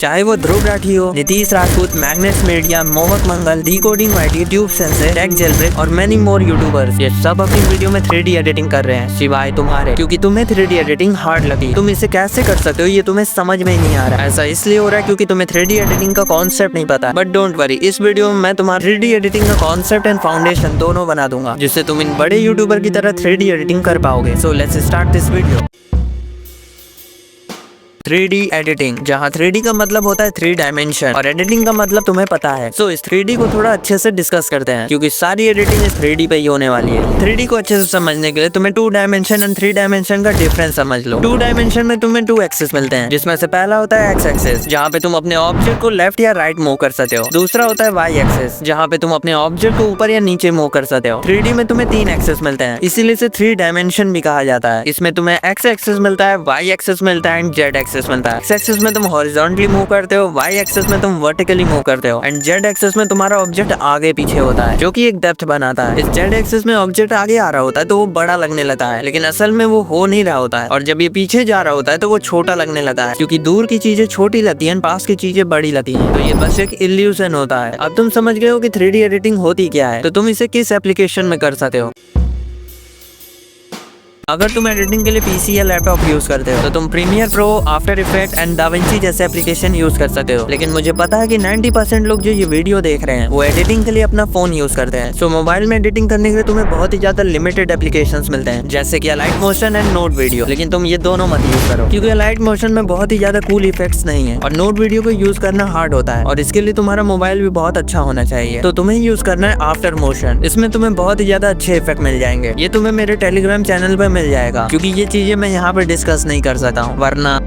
चाहे वो ध्रुव राठी हो, Nitish Rajput, Magnates media, Mohak Mangal, decoding YT, tube sensor, tech jailbreak और मैनी मोर यूट्यूबर्स, ये सब अपनी वीडियो में 3D एडिटिंग कर रहे हैं सिवाय तुम्हारे, क्योंकि तुम्हें 3D एडिटिंग हार्ड लगी। तुम इसे कैसे कर सकते हो ये तुम्हें समझ में ही नहीं आ रहा। ऐसा इसलिए हो रहा है क्योंकि तुम्हें 3D एडिटिंग का कॉन्सेप्ट नहीं पता। बट डोंट वरी, इस वीडियो में मैं तुम्हारा 3D एडिटिंग का कॉन्सेप्ट एंड फाउंडेशन दोनों बना दूंगा, जिससे तुम इन बड़े यूट्यूबर की तरह 3D एडिटिंग कर पाओगे। So let's start this video. 3D editing, जहाँ 3D का मतलब होता है 3 डायमेंशन और एडिटिंग का मतलब तुम्हें पता है। सो इस 3D को थोड़ा अच्छे से डिस्कस करते हैं, क्योंकि सारी एडिटिंग इस 3D पे ही होने वाली है। 3D को अच्छे से समझने के लिए तुम्हें 2 डायमेंशन एंड 3 डायमेंशन का डिफरेंस समझ लो। 2 डायमेंशन में तुम्हें 2 एक्सेस मिलते हैं, जिसमें से पहला होता है एक्स एक्सेस, जहाँ पे तुम अपने ऑब्जेक्ट को लेफ्ट या राइट मूव कर सकते हो। दूसरा होता है वाई एक्सेस, जहाँ पे तुम अपने ऑब्जेक्ट को ऊपर या नीचे मूव कर सकते हो। 3D में तुम्हें 3 एक्सेस मिलते हैं, इसीलिए इसे 3 डायमेंशन भी कहा जाता है। इसमें तुम्हें एक्स एक्सेस मिलता है, वाई एक्सेस मिलता है एंड जेड एक्सेस मिलता है। एक्सेस में तुम हॉरिजॉन्टली मूव करते हो, वाई एक्सेस में तुम वर्टिकली मूव करते हो एंड जेड एक्सेस में तुम्हारा ऑब्जेक्ट आगे पीछे होता है, जो कि एक डेप्थ बनाता है। इस जेड एक्सेस में ऑब्जेक्ट आगे आ रहा होता है तो वो बड़ा लगने लगता है, लेकिन असल में वो हो नहीं रहा होता है। और जब ये पीछे जा रहा होता है तो वो छोटा लगने लगता है, क्योंकि दूर की चीजें छोटी लगती हैं, पास की चीजें बड़ी लगती हैं। तो ये बस एक इल्यूजन होता है। अब तुम समझ गए हो कि 3D एडिटिंग होती क्या है, तो तुम इसे किस एप्लीकेशन में कर सकते हो। अगर तुम एडिटिंग के लिए पीसी या लैपटॉप यूज करते हो तो तुम Premiere Pro, after effect and DaVinci जैसे एप्लीकेशन यूज कर सकते हो। लेकिन मुझे पता है कि 90% लोग जो ये वीडियो देख रहे हैं वो एडिटिंग के लिए अपना फोन यूज करते हैं। सो मोबाइल में एडिटिंग करने के लिए तुम्हें बहुत ही ज्यादा लिमिटेड एप्लीकेशंस मिलते हैं, जैसे कि light motion and note video. लेकिन तुम ये दोनों मत यूज करो, क्योंकि लाइट मोशन में बहुत ही ज्यादा कूल इफेक्ट्स नहीं है और नोट वीडियो को यूज करना हार्ड होता है, और इसके लिए तुम्हारा मोबाइल भी बहुत अच्छा होना चाहिए। तो तुम्हें यूज करना है आफ्टर मोशन। इसमें तुम्हें बहुत ही ज्यादा अच्छे इफेक्ट मिल जाएंगे। ये तुम्हें मेरे टेलीग्राम चैनल पर मिल जाएगा, क्योंकि ये चीजें मैं यहाँ पे डिस्कस नहीं कर सकता हूँ, वरना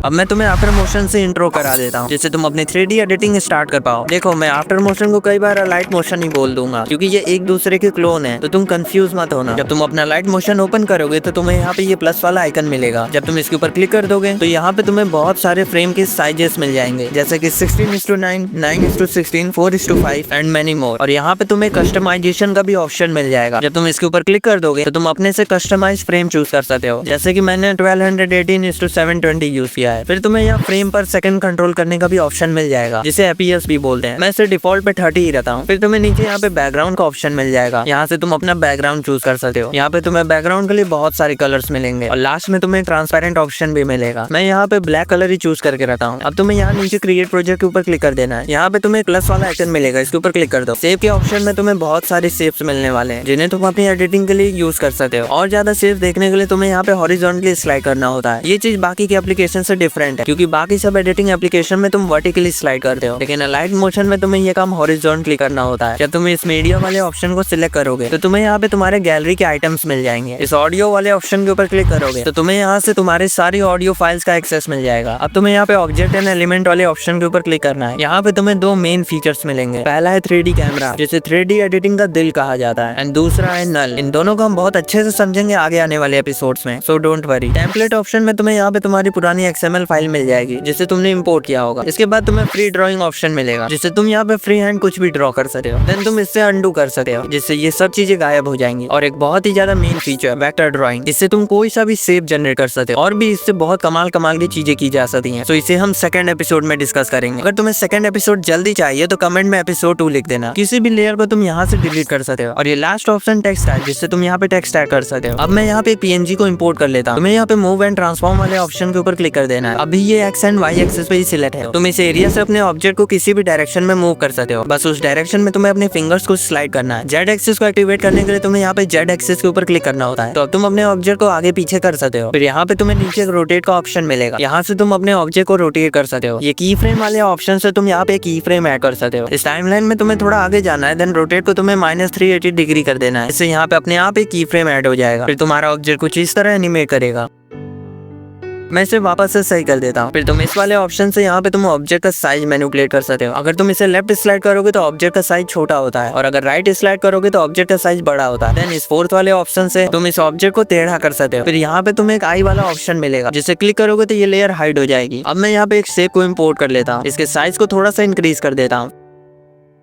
अब मैं तुम्हें आफ्टर मोशन से इंट्रो करा देता हूँ, जिससे तुम अपनी 3D एडिटिंग स्टार्ट कर पाओ। देखो, मैं आफ्टर मोशन को कई बार लाइट मोशन ही बोल दूंगा, क्योंकि ये एक दूसरे के क्लोन है, तो तुम कंफ्यूज मत होना। जब तुम अपना लाइट मोशन ओपन करोगे तो तुम्हें यहाँ पे ये प्लस वाला आइकन मिलेगा। जब तुम इसके ऊपर क्लिक कर दोगे तो यहाँ पे तुम्हें बहुत सारे फ्रेम के साइजेस मिल जाएंगे, जैसे कि 16:9, 9:16, 4:5 एंड मेनी मोर। और यहाँ पे तुम्हें कस्टमाइजेशन का भी ऑप्शन मिल जाएगा। जब तुम इसके ऊपर क्लिक कर दोगे तो तुम अपने से कस्टमाइज फ्रेम चूज कर सकते हो, जैसे कि मैंने 1218:720 यूज किया है। फिर तुम्हें यहाँ फ्रेम पर सेकंड कंट्रोल करने का भी ऑप्शन मिल जाएगा, जिसे FPS भी बोलते हैं। मैं इसे डिफॉल्ट पे 30 ही रहता हूँ। फिर तुम्हें नीचे यहाँ पे बैकग्राउंड का ऑप्शन मिल जाएगा, यहाँ से तुम अपना बैकग्राउंड चूज कर सकते हो। यहाँ पे तुम्हें बैकग्राउंड के लिए बहुत सारे कलर्स मिलेंगे और लास्ट में तुम्हें ट्रांसपेरेंट ऑप्शन भी मिलेगा। मैं यहाँ पे ब्लैक कलर ही चूज करके रहता हूँ। अब तुम्हें यहाँ नीचे क्रिएट प्रोजेक्ट के ऊपर क्लिक कर देना है। यहाँ पे तुम्हें प्लस वाला आइकन मिलेगा, इसके ऊपर क्लिक कर दो। सेव के ऑप्शन में तुम्हें बहुत सारे सेव्स मिलने वाले हैं, जिन्हें तुम अपनी एडिटिंग के लिए यूज कर सकते हो। और ज्यादा सेव देखने के लिए तुम्हें यहाँ पे हॉरिजॉन्टली स्लाइड करना होता है। ये चीज बाकी के एप्लीकेशन से डिफरेंट है, क्योंकि बाकी सब एडिटिंग एप्लीकेशन में तुम वर्टिकली स्लाइड करते हो, लेकिन लाइट मोशन में तुम्हें ये काम हॉरिजॉन्टली करना होता है। जब तुम इस मीडिया वाले ऑप्शन को सिलेक्ट करोगे तो तुम्हें यहाँ पे तुम्हारे गैलरी के आइटम्स मिल जाएंगे। इस ऑडियो वाले ऑप्शन के ऊपर क्लिक करोगे तो तुम्हें यहाँ से तुम्हारे सारी ऑडियो फाइल्स का एक्सेस मिल जाएगा। अब तुम्हें यहाँ पे ऑब्जेक्ट एंड एलिमेंट वाले ऑप्शन के ऊपर क्लिक करना है। यहाँ पे तुम्हें 2 मेन फीचर्स मिलेंगे। पहला है 3D कैमरा, जिसे 3D एडिटिंग का दिल कहा जाता है, एंड दूसरा है नल। इन दोनों को हम बहुत अच्छे से समझेंगे आगे आने वाले एपिसोड्स में, so don't worry. Template option में तुम्हें यहाँ पे तुम्हारी पुरानी XML फाइल मिल जाएगी, जिसे तुमने इंपोर्ट किया होगा। इसके बाद तुम्हें फ्री ड्राइंग ऑप्शन मिलेगा, जिससे तुम यहाँ पे फ्री हैंड कुछ भी ड्रॉ कर सकते हो। देन तुम इससे अंडू कर सकते हो, जिससे ये सब चीजें गायब हो जाएंगी। और एक बहुत ही ज्यादा मेन फीचर वेक्टर ड्राइंग, इससे तुम कोई सा भी शेप जनरेट कर सकते हो, और भी इससे बहुत कमाल की चीजें की जा सकती हैं। तो इसे हम सेकंड एपिसोड में डिस्कस करेंगे। अगर तुम्हें सेकंड एपिसोड जल्दी चाहिए तो कमेंट में एपिसोड 2 लिख देना। किसी भी लेयर को तुम यहाँ से डिलीट कर सकते हो। और ये लास्ट ऑप्शन टेक्स्ट है, जिससे तुम यहाँ पे टेक्स्ट ऐड कर सकते हो। अब मैं यहाँ पे PNG को इम्पोर्ट कर लेता हूँ। तुम्हें यहाँ पे मूव एंड ट्रांसफॉर्म वाले ऑप्शन के ऊपर क्लिक कर देना है। अभी ये X एंड Y एक्सेस पे ही सिलेक्ट है। तुम इस एरिया से अपने ऑब्जेक्ट को किसी भी डायरेक्शन में मूव कर सकते हो, बस उस डायरेक्शन में तुम्हें अपने फिंगर्स को स्लाइड करना है। जेड एक्सिस को एक्टिवेट करने के लिए तुम्हें यहाँ पे जेड एक्सिस के ऊपर क्लिक करना होता है। तो अब तुम अपने ऑब्जेक्ट को आगे पीछे कर सकते हो। फिर यहाँ पे तुम्हें नीचे रोटेट का ऑप्शन मिलेगा, यहाँ से तुम अपने ऑब्जेक्ट को रोटेट कर सकते हो। ये की फ्रेम वाले ऑप्शन से तुम यहाँ पे की फ्रेम ऐड कर सकते हो। इस टाइमलाइन में तुम्हें थोड़ा आगे जाना है, देन रोटेट को तुम्हें -380 डिग्री कर देना है। इससे यहाँ पे अपने आप एक की फ्रेम ऐड हो जाएगा। फिर तुम्हारा ऑब्जेक्ट कुछ इस तरह एनिमेट करेगा। मैं इसे वापस से सही कर देता हूँ। फिर तुम इस वाले ऑप्शन से यहाँ पे तुम ऑब्जेक्ट का साइज मैनिपुलेट कर सकते हो। अगर तुम इसे लेफ्ट स्लाइड करोगे तो ऑब्जेक्ट का साइज छोटा होता है, और अगर राइट स्लाइड करोगे तो ऑब्जेक्ट का साइज बड़ा होता है। देन इस फोर्थ वाले ऑप्शन से तुम इस ऑब्जेक्ट को टेढ़ा कर सकते हो। फिर यहाँ पे तुम्हें एक आई वाला ऑप्शन मिलेगा, जिसे क्लिक करोगे तो ये लेयर हाइड हो जाएगी। अब मैं यहाँ पे एक शेप को इम्पोर्ट कर लेता हूँ। इसके साइज को थोड़ा सा इंक्रीज कर देता हूँ।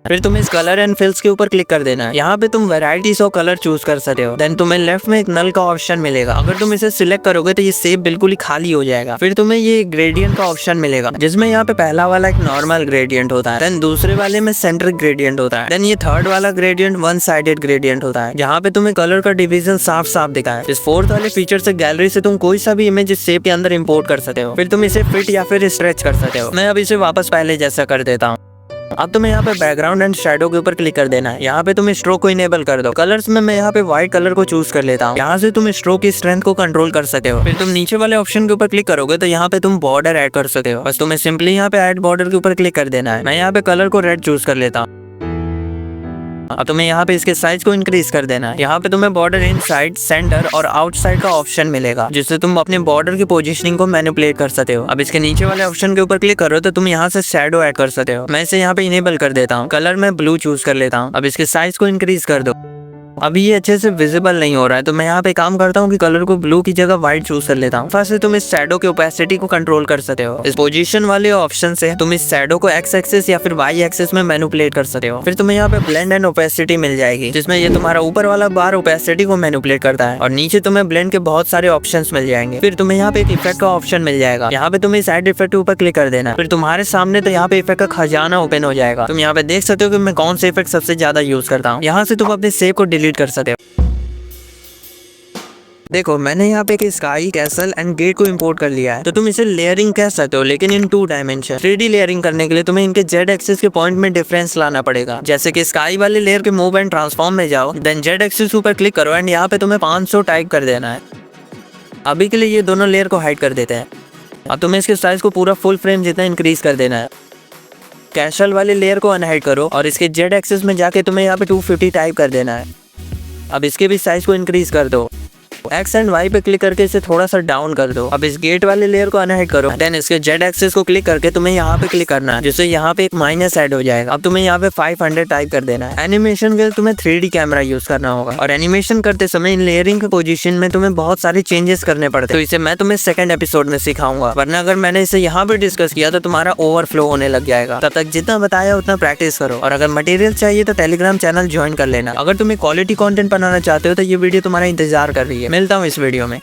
फिर तुम्हें इस कलर एंड फिल्स के ऊपर क्लिक कर देना है। यहाँ पे तुम वैरायटीज ऑफ कलर चूज कर सकते हो। देन तुम्हें लेफ्ट में एक नल का ऑप्शन मिलेगा। अगर तुम इसे सिलेक्ट करोगे तो ये शेप बिल्कुल ही खाली हो जाएगा। फिर तुम्हें ये ग्रेडियंट का ऑप्शन मिलेगा, जिसमें यहाँ पे पहला वाला एक नॉर्मल ग्रेडियंट होता है, देन दूसरे वाले में सेंटर ग्रेडियंट होता है, देन ये थर्ड वाला ग्रेडियंट वन साइडेड ग्रेडियंट होता है, जहाँ पे तुम्हें कलर का डिवीजन साफ साफ दिखा है। इस फोर्थ वाले फीचर से गैलरी से तुम कोई सा भी इमेज इस शेप के अंदर इंपोर्ट कर सकते हो। फिर तुम इसे फिट या फिर स्ट्रेच कर सकते हो। मैं अब इसे वापस पहले जैसा कर देता हूँ। अब तुम्हें यहाँ पे बैकग्राउंड एंड शैडो के ऊपर क्लिक कर देना है। यहाँ पे तुम स्ट्रोक को इनेबल कर दो। कलर्स में मैं यहाँ पे व्हाइट कलर को चूज कर लेता हूँ। यहाँ से तुम स्ट्रोक की स्ट्रेंथ को कंट्रोल कर सकते हो। फिर तुम नीचे वाले ऑप्शन के ऊपर क्लिक करोगे तो यहाँ पे तुम बॉर्डर ऐड कर सकते हो। बस तुम्हें सिंपली यहाँ पे ऐड बॉर्डर के ऊपर क्लिक कर देना है। मैं यहाँ पे कलर को रेड चूज कर लेता हूँ। अब तुम्हें यहाँ पे इसके साइज को इंक्रीज कर देना है। यहाँ पे तुम्हें बॉर्डर इनसाइड, सेंटर और आउटसाइड का ऑप्शन मिलेगा, जिससे तुम अपने बॉर्डर की पोजीशनिंग को मैनिपुलेट कर सकते हो। अब इसके नीचे वाले ऑप्शन के ऊपर क्लिक करो तो तुम यहाँ से शैडो ऐड कर सकते हो। मैं इसे यहाँ पे इनेबल कर देता हूँ। कलर में ब्लू चूज कर लेता हूँ। अब इसके साइज को इंक्रीज कर दो। अभी ये अच्छे से विजिबल नहीं हो रहा है, तो मैं यहाँ पे काम करता हूँ कि कलर को ब्लू की जगह व्हाइट चूज कर लेता हूँ। फर्स्ट तुम इस शैडो के ओपेसिटी को कंट्रोल कर सकते हो। इस पोजीशन वाले ऑप्शन से तुम इस शैडो को एक्स एक्सिस या फिर वाई एक्सिस में मैनिपुलेट कर सकते हो। फिर तुम्हें यहाँ पे ब्लेंड एंड ओपेसिटी मिल जाएगी, जिसमें ये तुम्हारा ऊपर वाला बार ओपेसिटी को मैनिपुलेट करता है, और नीचे तुम्हें ब्लेंड के बहुत सारे ऑप्शन मिल जाएंगे। फिर तुम्हें यहाँ पे एक इफेक्ट का ऑप्शन मिल जाएगा। यहाँ पे तुम्हें साइड इफेक्ट के ऊपर क्लिक कर देना। फिर तुम्हारे सामने तो यहाँ पे इफेक्ट का खजाना ओपन हो जाएगा। तुम यहाँ पे देख सकते हो कि मैं कौन से इफेक्ट सबसे ज्यादा यूज करता हूँ। यहाँ से तुम अपने सेव को डिलीट कर सकते हो। देखो मैंने यहाँ पे एक स्काई, कैसल एंड गेट को इंपोर्ट कर लिया है, तो तुम इसे लेयरिंग कह सकते हो, लेकिन इन 2 डायमेंशन। 3D लेयरिंग करने के लिए तुम्हें इनके जेड एक्सिस के पॉइंट में डिफरेंस लाना पड़ेगा। जैसे कि स्काई वाले लेयर के मूव एंड ट्रांसफॉर्म में जाओ, देन जेड एक्सिस ऊपर क्लिक करो एंड यहाँ पे तुम्हें 500 टाइप कर देना है। अभी के लिए ये दोनों लेयर को हाइड कर देते हैं। अब तुम्हें इसके साइज को पूरा फुल फ्रेम जितना इंक्रीज कर देना है। कैशल वाले लेयर को अनहाइड करो और इसके जेड एक्सिस में जाके तुम्हें यहाँ पे 250 टाइप कर देना है। अब इसके भी साइज को इंक्रीज कर दो। एक्स एंड वाई पे क्लिक करके इसे थोड़ा सा डाउन कर दो। अब इस गेट वाले लेयर को अनहाइड करो, देन इसके जेड एक्सिस को क्लिक करके तुम्हें यहाँ पे क्लिक करना है, जिससे यहाँ पे एक माइनस ऐड हो जाएगा। अब तुम्हें यहाँ पे 500 टाइप कर देना है। एनिमेशन के लिए तुम्हें 3D कैमरा यूज करना होगा, और एनिमेशन करते समय इन लेयरिंग के पोजीशन में तुम्हें बहुत सारे चेंजेस करने पड़ते हैं, तो इसे मैं तुम्हें सेकंड एपिसोड में सिखाऊंगा। वरना अगर मैंने इसे यहाँ पे डिस्कस किया तो तुम्हारा ओवरफ्लो होने लग जाएगा। तब तक जितना बताया उतना प्रैक्टिस करो, और अगर मटेरियल चाहिए तो टेलीग्राम चैनल ज्वाइन कर लेना। अगर तुम्हें क्वालिटी कंटेंट बनाना चाहते हो तो ये वीडियो तुम्हारा इंतजार कर रही है। मिलता हूँ इस वीडियो में।